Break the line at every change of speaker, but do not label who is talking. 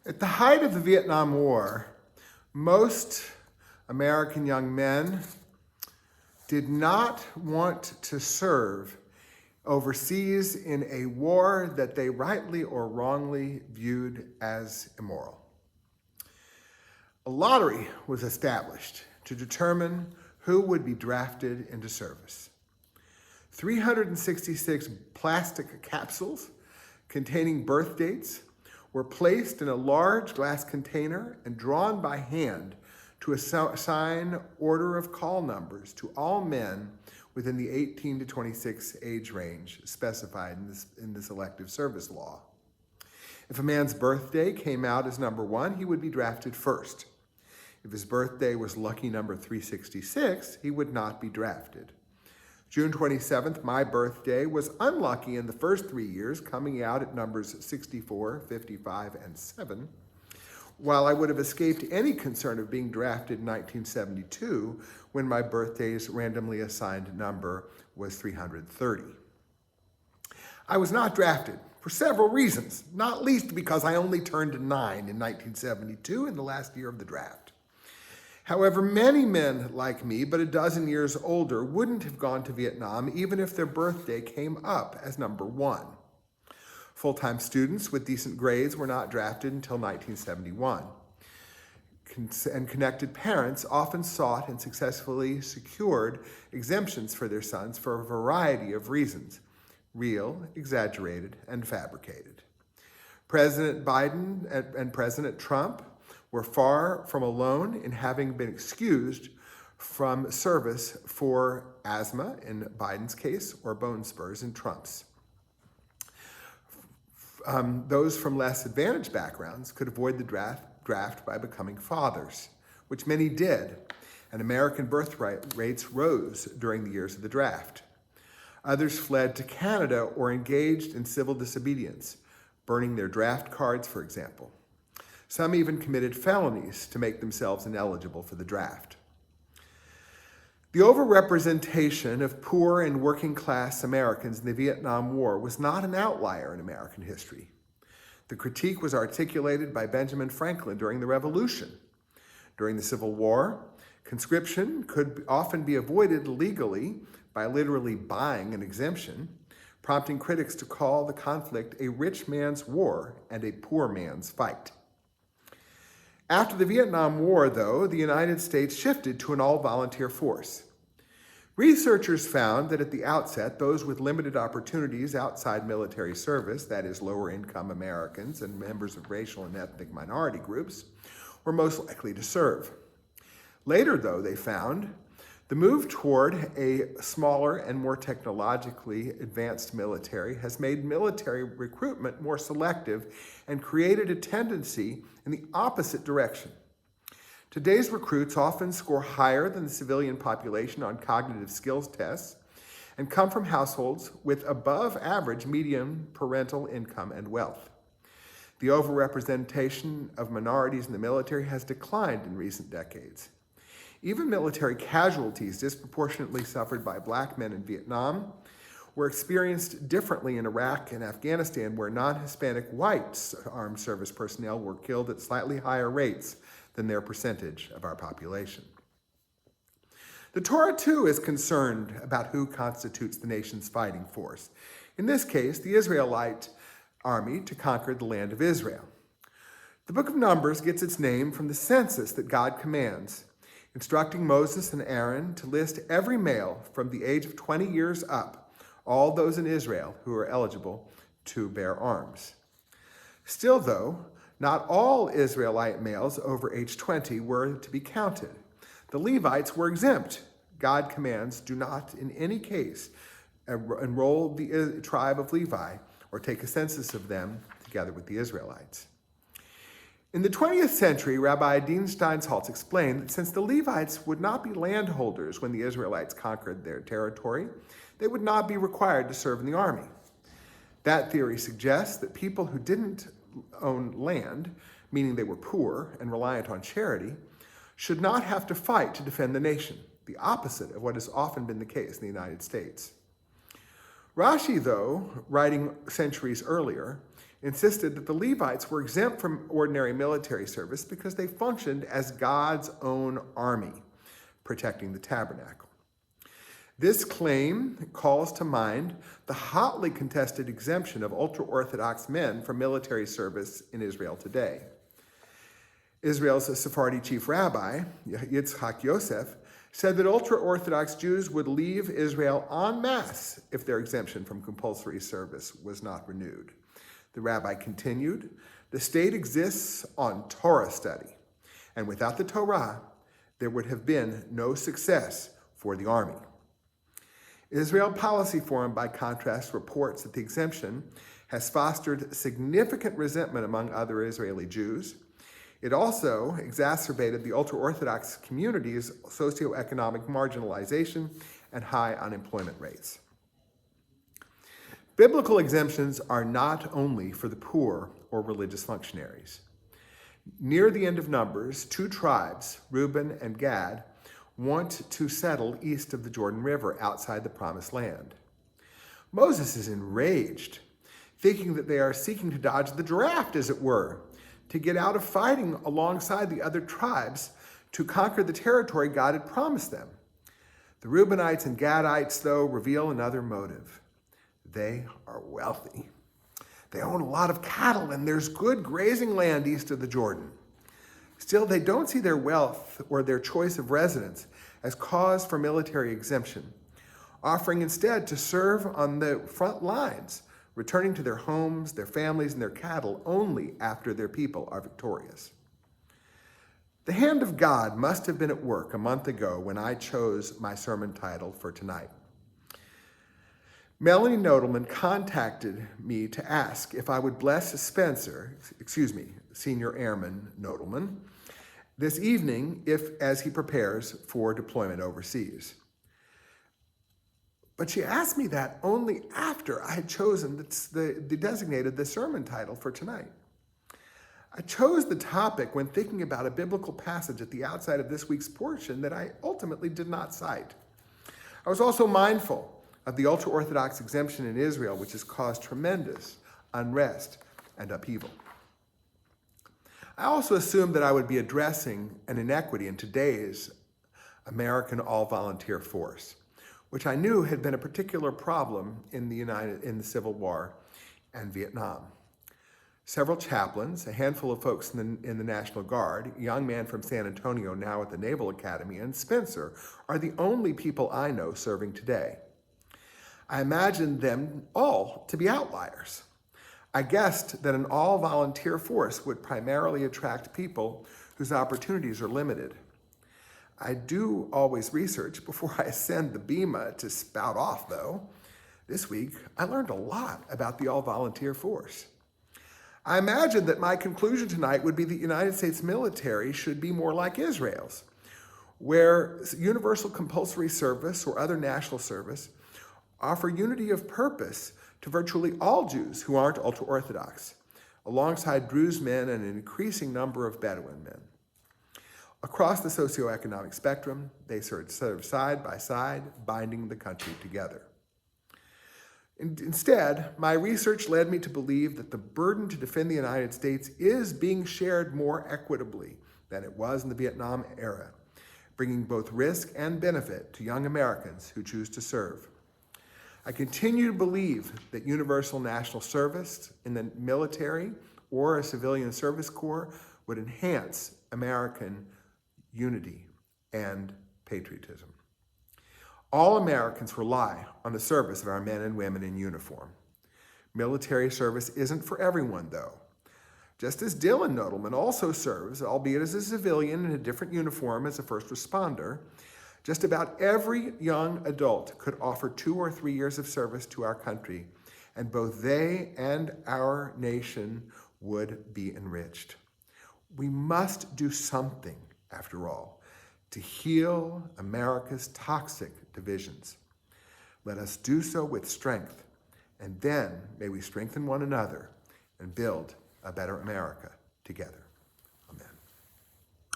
At the height of the Vietnam War, most American young men did not want to serve overseas in a war that they rightly or wrongly viewed as immoral. A lottery was established to determine who would be drafted into service. 366 plastic capsules containing birth dates were placed in a large glass container and drawn by hand to assign order of call numbers to all men within the 18 to 26 age range specified in this elective service law. If a man's birthday came out as number 1, he would be drafted first. If his birthday was lucky number 366, he would not be drafted. June 27th, my birthday, was unlucky in the first 3 years, coming out at numbers 64, 55, and 7, while I would have escaped any concern of being drafted in 1972 when my birthday's randomly assigned number was 330. I was not drafted for several reasons, not least because I only turned 9 in 1972 in the last year of the draft. However, many men like me, but a dozen years older, wouldn't have gone to Vietnam even if their birthday came up as number 1. Full-time students with decent grades were not drafted until 1971. And connected parents often sought and successfully secured exemptions for their sons for a variety of reasons: real, exaggerated, and fabricated. President Biden and President Trump were far from alone in having been excused from service for asthma in Biden's case or bone spurs in Trump's. Those from less advantaged backgrounds could avoid the draft by becoming fathers, which many did, and American birth rates rose during the years of the draft. Others fled to Canada or engaged in civil disobedience, burning their draft cards, for example. Some even committed felonies to make themselves ineligible for the draft. The overrepresentation of poor and working class Americans in the Vietnam War was not an outlier in American history. The critique was articulated by Benjamin Franklin during the Revolution. During the Civil War, conscription could often be avoided legally by literally buying an exemption, prompting critics to call the conflict a rich man's war and a poor man's fight. After the Vietnam War, though, the United States shifted to an all-volunteer force. Researchers found that at the outset, those with limited opportunities outside military service, that is, lower-income Americans and members of racial and ethnic minority groups, were most likely to serve. Later, though, they found the move toward a smaller and more technologically advanced military has made military recruitment more selective and created a tendency in the opposite direction. Today's recruits often score higher than the civilian population on cognitive skills tests and come from households with above average median parental income and wealth. The overrepresentation of minorities in the military has declined in recent decades. Even military casualties disproportionately suffered by black men in Vietnam were experienced differently in Iraq and Afghanistan, where non-Hispanic white armed service personnel were killed at slightly higher rates than their percentage of our population. The Torah, too, is concerned about who constitutes the nation's fighting force. In this case, the Israelite army to conquer the land of Israel. The book of Numbers gets its name from the census that God commands, instructing Moses and Aaron to list every male from the age of 20 years up, all those in Israel who are eligible to bear arms. Still, though, not all Israelite males over age 20 were to be counted. The Levites were exempt. God commands, do not in any case enroll the tribe of Levi or take a census of them together with the Israelites. In the 20th century, Rabbi Dean Steinsaltz explained that since the Levites would not be landholders when the Israelites conquered their territory, they would not be required to serve in the army. That theory suggests that people who didn't own land, meaning they were poor and reliant on charity, should not have to fight to defend the nation, the opposite of what has often been the case in the United States. Rashi, though, writing centuries earlier, insisted that the Levites were exempt from ordinary military service because they functioned as God's own army, protecting the tabernacle. This claim calls to mind the hotly contested exemption of ultra-Orthodox men from military service in Israel today. Israel's Sephardi chief rabbi, Yitzhak Yosef, said that ultra-Orthodox Jews would leave Israel en masse if their exemption from compulsory service was not renewed. The rabbi continued, "The state exists on Torah study, and without the Torah, there would have been no success for the army." Israel Policy Forum, by contrast, reports that the exemption has fostered significant resentment among other Israeli Jews. It also exacerbated the ultra-Orthodox community's socioeconomic marginalization and high unemployment rates. Biblical exemptions are not only for the poor or religious functionaries. Near the end of Numbers, two tribes, Reuben and Gad, want to settle east of the Jordan River outside the Promised Land. Moses is enraged, thinking that they are seeking to dodge the draft, as it were, to get out of fighting alongside the other tribes to conquer the territory God had promised them. The Reubenites and Gadites, though, reveal another motive. They are wealthy. They own a lot of cattle, and there's good grazing land east of the Jordan. Still, they don't see their wealth or their choice of residence as cause for military exemption, offering instead to serve on the front lines, returning to their homes, their families, and their cattle only after their people are victorious. The hand of God must have been at work a month ago when I chose my sermon title for tonight. Melanie Nodelman contacted me to ask if I would bless Senior Airman Nodelman, this evening as he prepares for deployment overseas. But she asked me that only after I had chosen the sermon title for tonight. I chose the topic when thinking about a biblical passage at the outside of this week's portion that I ultimately did not cite. I was also mindful of the ultra-Orthodox exemption in Israel, which has caused tremendous unrest and upheaval. I also assumed that I would be addressing an inequity in today's American all-volunteer force, which I knew had been a particular problem in the Civil War and Vietnam. Several chaplains, a handful of folks in the National Guard, a young man from San Antonio now at the Naval Academy, and Spencer are the only people I know serving today. I imagined them all to be outliers. I guessed that an all-volunteer force would primarily attract people whose opportunities are limited. I do always research before I send the bema to spout off, though. This week, I learned a lot about the all-volunteer force. I imagined that my conclusion tonight would be the United States military should be more like Israel's, where universal compulsory service or other national service offer unity of purpose to virtually all Jews who aren't ultra-Orthodox, alongside Druze men and an increasing number of Bedouin men. Across the socioeconomic spectrum, they serve side by side, binding the country together. Instead, my research led me to believe that the burden to defend the United States is being shared more equitably than it was in the Vietnam era, bringing both risk and benefit to young Americans who choose to serve. I continue to believe that universal national service in the military or a civilian service corps would enhance American unity and patriotism. All Americans rely on the service of our men and women in uniform. Military service isn't for everyone, though. Just as Dylan Nodelman also serves, albeit as a civilian in a different uniform as a first responder, just about every young adult could offer 2 or 3 years of service to our country, and both they and our nation would be enriched. We must do something, after all, to heal America's toxic divisions. Let us do so with strength, and then may we strengthen one another and build a better America together.